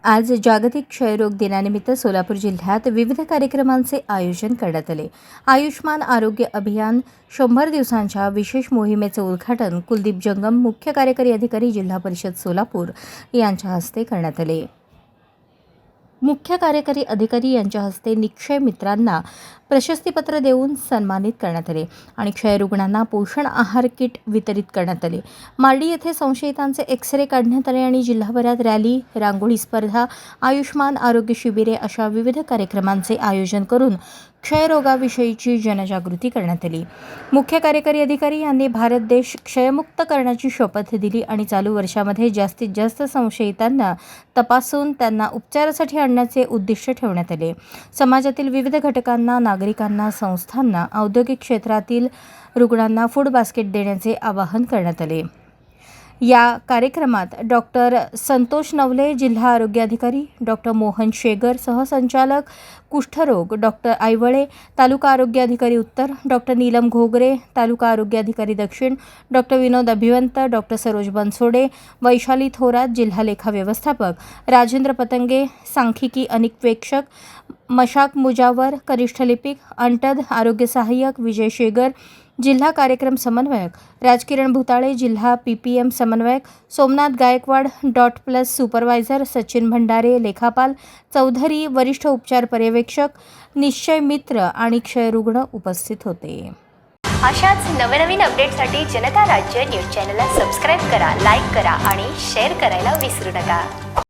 आज जागतिक क्षयरोग दिनानिमित्त सोलापूर जिल्ह्यात विविध कार्यक्रमांचे आयोजन करण्यात आले। आयुष्मान आरोग्य अभियान 100 दिवसांच्या विशेष मोहिमेचे उद्घाटन कुलदीप जंगम, मुख्य कार्यकारी अधिकारी, जिल्हा परिषद सोलापूर यांच्या हस्ते करण्यात आले। मुख्य कार्यकारी अधिकारी यांच्या हस्ते निक्षय मित्रांना प्रशस्तीपत्र देऊन सन्मानित करण्यात आले आणि क्षयरुग्णांना पोषण आहार किट वितरित करण्यात आले। मार्डी येथे संशयितांचे एक्स-रे काढण्यात आले आणि जिल्हाभरात रॅली, रांगोळी स्पर्धा, आयुष्मान आरोग्य शिबिरे अशा विविध कार्यक्रमांचे आयोजन करून क्षयरोगाविषयीची जनजागृती करण्यात आली। मुख्य कार्यकारी अधिकारी यांनी भारत देश क्षयमुक्त करण्याची शपथ दिली आणि चालू वर्षामध्ये जास्तीत जास्त संशयितांना तपासून त्यांना उपचारासाठी आणण्याचे उद्दिष्ट ठेवण्यात आले। समाजातील विविध घटकांना, नागरिकांना, संस्थांना, औद्योगिक क्षेत्रातील रुग्णांना फूड बास्केट देण्याचे आवाहन करण्यात आले। या कार्यक्रमात डॉक्टर संतोष नवले, जिल्हा आरोग्य अधिकारी, डॉक्टर मोहन शेगर, सहसंचालक कुष्ठरोग, डॉक्टर आयवळे, तालुका आरोग्य अधिकारी उत्तर, डॉक्टर नीलम घोगरे, तालुका आरोग्य अधिकारी दक्षिण, डॉक्टर विनोद अभिवंत, डॉक्टर सरोज बनसोडे, वैशाली थोरात, जिल्हा लेखा व्यवस्थापक, राजेंद्र पतंगे, सांख्यिकी अनिकवेक्षक, मशाक मुजावर, कनिष्ठ लिपिक, अंटद आरोग्य सहाय्यक, विजय शेगर, जिल्हा कार्यक्रम समन्वयक, राजकिरण भुताळे, जिल्हा PPM समन्वयक, सोमनाथ गायकवाड, .+ सुपरवायझर, सचिन भंडारे, लेखापाल, चौधरी, वरिष्ठ उपचार पर्यवेक्षक, निश्चय मित्र आणि क्षयरुग्ण उपस्थित होते। अशाच नवनवीन अपडेटसाठी जनता राज्य न्यूज चॅनलला सबस्क्राईब करा, लाईक करा आणि शेअर करायला विसरू नका।